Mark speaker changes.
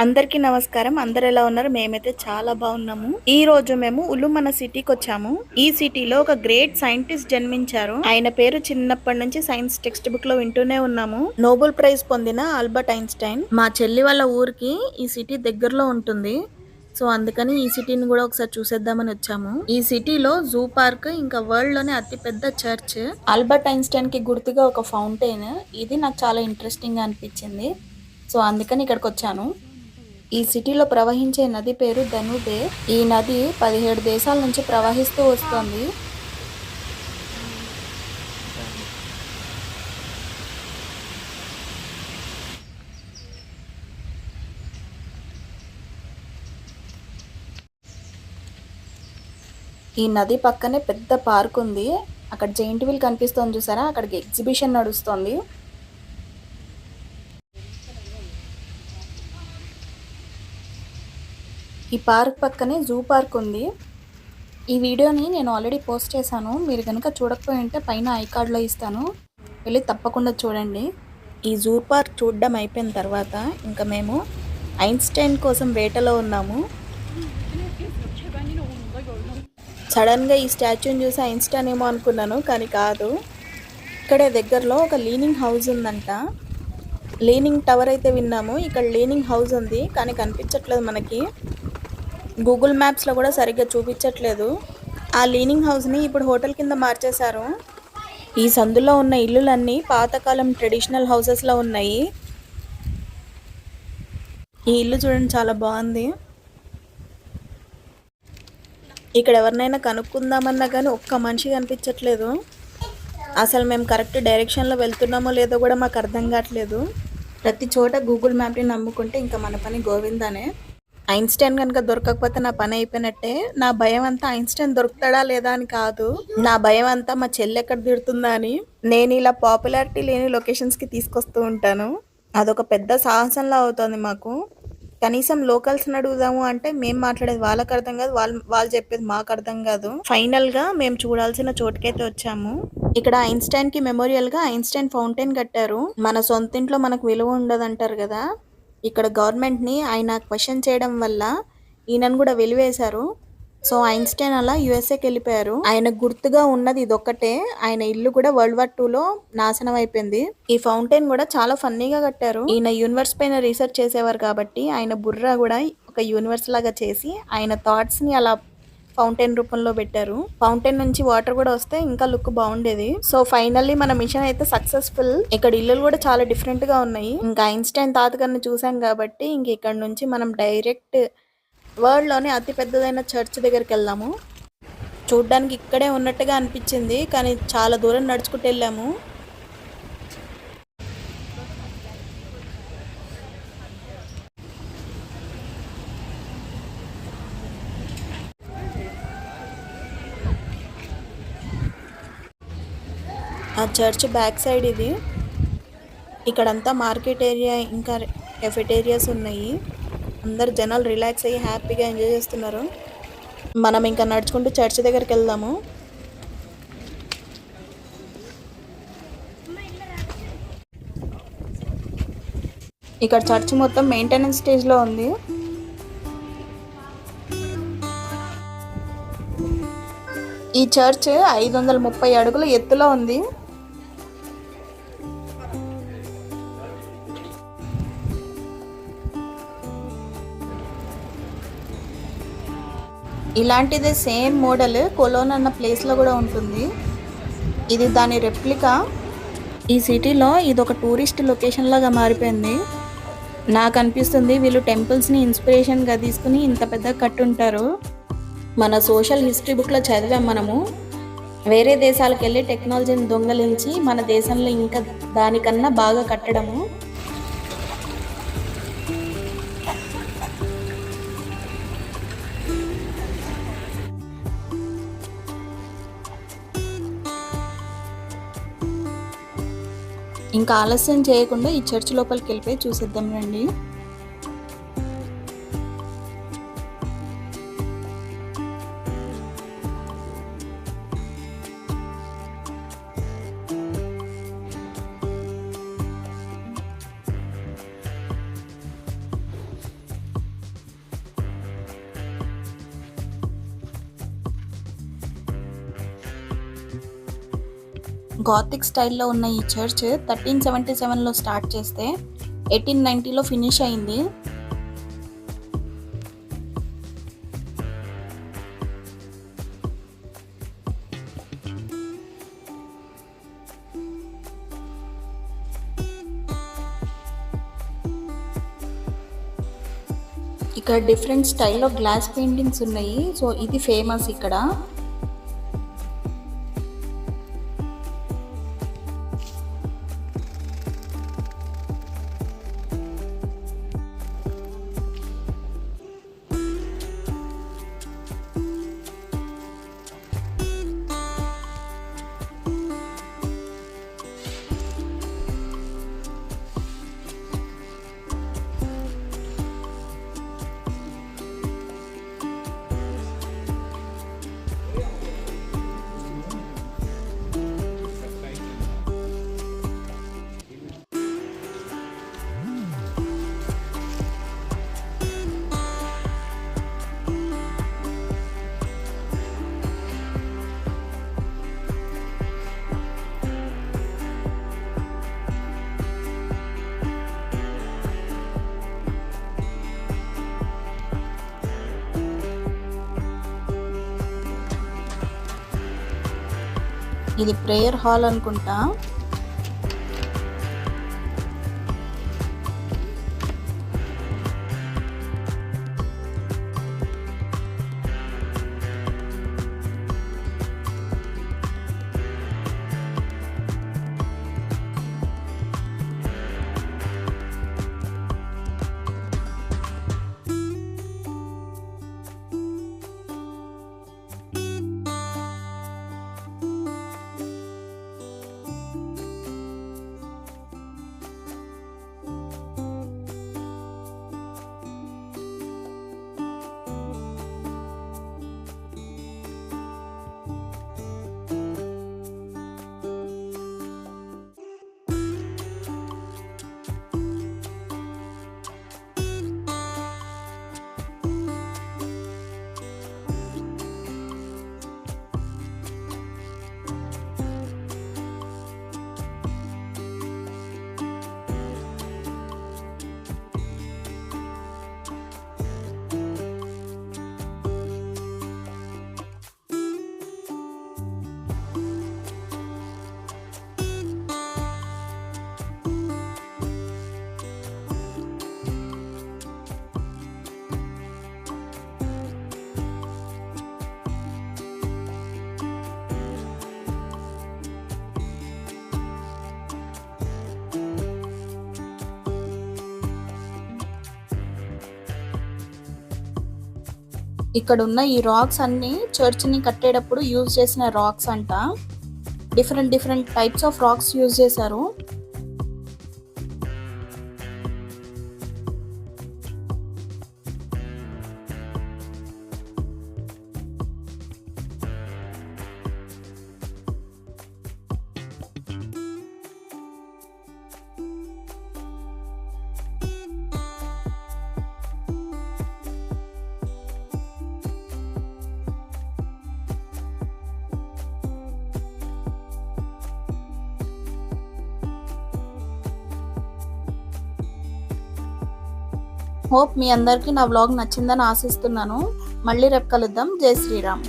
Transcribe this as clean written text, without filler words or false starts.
Speaker 1: అందరికీ నమస్కారం. అందరు ఎలా ఉన్నారు? మేమైతే చాలా బాగున్నాము. ఈ రోజు మేము ఉలుమన సిటీకి వచ్చాము. ఈ సిటీలో ఒక గ్రేట్ సైంటిస్ట్ జన్మించారు. ఆయన పేరు చిన్నప్పటి నుంచి సైన్స్ టెక్స్ట్ బుక్ లో వింటూనే ఉన్నాము. నోబెల్ ప్రైజ్ పొందిన ఆల్బర్ట్ ఐన్స్టైన్. మా చెల్లి వాళ్ళ ఊరికి ఈ సిటీ దగ్గరలో ఉంటుంది. సో అందుకని ఈ సిటీని కూడా ఒకసారి చూసేద్దామని వచ్చాము. ఈ సిటీలో జూ పార్క్, ఇంకా వరల్డ్ లోనే అతి పెద్ద చర్చ్, ఆల్బర్ట్ ఐన్స్టైన్ కి గుర్తుగా ఒక ఫౌంటైన్, ఇది నాకు చాలా ఇంట్రెస్టింగ్ గా అనిపించింది. సో అందుకని ఇక్కడికి వచ్చాను. ఈ సిటీలో ప్రవహించే నది పేరు ధనుబే. ఈ నది 17 దేశాల నుంచి ప్రవహిస్తూ వస్తుంది. ఈ నది పక్కనే పెద్ద పార్క్ ఉంది. అక్కడ జైంట్ వీల్ కనిపిస్తుంది చూసారా, అక్కడికి ఎగ్జిబిషన్ నడుస్తుంది. ఈ పార్క్ పక్కనే జూ పార్క్ ఉంది. ఈ వీడియోని నేను ఆల్రెడీ పోస్ట్ చేశాను. మీరు కనుక చూడకపోయి ఉంటే పైన ఐ కార్డ్లో ఇస్తాను, వెళ్ళి తప్పకుండా చూడండి. ఈ జూ పార్క్ చూడడం అయిపోయిన తర్వాత ఇంకా మేము ఐన్స్టైన్ కోసం వేటలో ఉన్నాము. సడన్గా ఈ స్టాచ్యూని చూసి ఐన్స్టైన్ ఏమో అనుకున్నాను, కానీ కాదు. ఇక్కడే దగ్గరలో ఒక లీనింగ్ హౌస్ ఉందంట. లీనింగ్ టవర్ అయితే విన్నాము, ఇక్కడ లీనింగ్ హౌస్ ఉంది కానీ కనిపించట్లేదు మనకి. గూగుల్ మ్యాప్స్లో కూడా సరిగ్గా చూపించట్లేదు. ఆ లీనింగ్ హౌస్ని ఇప్పుడు హోటల్ కింద మార్చేశారు. ఈ సందులో ఉన్న ఇల్లులన్నీ పాతకాలం ట్రెడిషనల్ హౌసెస్లో ఉన్నాయి. ఈ ఇల్లు చూడండి, చాలా బాగుంది. ఇక్కడ ఎవరినైనా కనుక్కుందామన్నా కానీ ఒక్క మనిషి కనిపించట్లేదు. అసలు మేము కరెక్ట్ డైరెక్షన్లో వెళ్తున్నామో లేదో కూడా మాకు అర్థం కావట్లేదు. ప్రతి చోట గూగుల్ మ్యాప్ని నమ్ముకుంటే ఇంకా మన పని గోవిందానే. ఐన్స్టైన్ కనుక దొరకకపోతే నా పని అయిపోయినట్టే. నా భయం అంతా ఐన్స్టైన్ దొరుకుతాడా లేదా అని కాదు, నా భయం అంతా మా చెల్లి ఎక్కడ తిడుతుందా అని. నేను ఇలా పాపులారిటీ లేని లొకేషన్స్కి తీసుకొస్తూ ఉంటాను. అదొక పెద్ద సాహసంలా అవుతుంది మాకు. కనీసం లోకల్స్ని అడుగుదాము అంటే మేము మాట్లాడేది వాళ్ళకి అర్థం కాదు, వాళ్ళు చెప్పేది మాకు అర్థం కాదు. ఫైనల్ గా మేము చూడాల్సిన చోటుకైతే వచ్చాము. ఇక్కడ ఐన్స్టైన్ కి మెమోరియల్ గా ఐన్స్టైన్ ఫౌంటైన్ కట్టారు. మన సొంతింట్లో మనకు విలువ ఉండదు అంటారు కదా, ఇక్కడ గవర్నమెంట్ ని ఆయన క్వశ్చన్ చేయడం వల్ల ఈయనను కూడా వెలివేశారు. సో ఐన్స్టైన్ అలా యుఎస్ఏకి వెళ్ళిపోయారు. ఆయన గుర్తుగా ఉన్నది ఇదొక్కటే. ఆయన ఇల్లు కూడా World War II నాశనం అయిపోయింది. ఈ ఫౌంటైన్ కూడా చాలా ఫన్నీగా కట్టారు. ఈయన యూనివర్స్ పైన రీసెర్చ్ చేసేవారు కాబట్టి ఆయన బుర్ర కూడా ఒక యూనివర్స్ లాగా చేసి ఆయన థాట్స్ ని అలా ఫౌంటైన్ రూపంలో పెట్టారు. ఫౌంటైన్ నుంచి వాటర్ కూడా వస్తే ఇంకా లుక్ బాగుండేది. సో ఫైనల్లీ మన మిషన్ అయితే సక్సెస్ఫుల్. ఇక్కడ ఇల్లులు కూడా చాలా డిఫరెంట్ గా ఉన్నాయి. ఇంకా ఐన్స్టైన్ తాతగారిని చూసాం కాబట్టి ఇంక ఇక్కడ నుంచి మనం డైరెక్ట్ వరల్డ్ లోనే అతి పెద్దదైన చర్చ్ దగ్గరికి వెళ్దాము. చూడ్డానికి ఇక్కడే ఉన్నట్టుగా అనిపించింది, కానీ చాలా దూరం నడుచుకుంటూ వెళ్ళాము. ఆ చర్చ్ బ్యాక్ సైడ్ ఇది. ఇక్కడంతా మార్కెట్ ఏరియా, ఇంకా కెఫెటేరియాస్ ఉన్నాయి. అందరు జనాలు రిలాక్స్ అయ్యి హ్యాపీగా ఎంజాయ్ చేస్తున్నారు. మనం ఇంకా నడుచుకుంటూ చర్చ్ దగ్గరికి వెళ్దాము. ఇక్కడ చర్చ్ మొత్తం మెయింటెనెన్స్ స్టేజ్లో ఉంది. ఈ చర్చ్ 530 అడుగుల ఎత్తులో ఉంది. ఇలాంటిదే సేమ్ మోడల్ కొలోన్ అన్న ప్లేస్లో కూడా ఉంటుంది. ఇది దాని రెప్లికా. ఈ సిటీలో ఇది ఒక టూరిస్ట్ లొకేషన్ లాగా మారిపోయింది. నాకు అనిపిస్తుంది వీళ్ళు టెంపుల్స్ని ఇన్స్పిరేషన్గా తీసుకుని ఇంత పెద్ద కట్టుంటారు. మన సోషల్ హిస్టరీ బుక్లో చదివాం మనము, వేరే దేశాలకు వెళ్ళి టెక్నాలజీని దొంగలించి మన దేశంలో ఇంకా దానికన్నా బాగా కట్టడము. ఇంకా ఆలస్యం చేయకుండా ఈ చర్చ్ లోపలికి వెళ్ళిపోయి చూసేద్దాం రండి. గాతిక్ స్టైల్లో ఉన్న ఈ చర్చ్ 1377లో స్టార్ట్ చేస్తే 1890లో ఫినిష్ అయింది. ఇక్కడ డిఫరెంట్ స్టైల్లో గ్లాస్ పెయింటింగ్స్ ఉన్నాయి. సో ఇది ఫేమస్ ఇక్కడ. ఇది ప్రేయర్ హాల్ అనుకుంటా. ఇక్కడ ఉన్న ఈ రాక్స్ అన్ని చర్చ్ని కట్టేటప్పుడు యూజ్ చేసిన రాక్స్ అంట. Different types of rocks use చేశారు. హోప్ మీ అందరికీ నా వ్లాగ్ నచ్చిందని ఆశిస్తున్నాను. మళ్ళీ రేపు కలుద్దాం. జై శ్రీరామ్.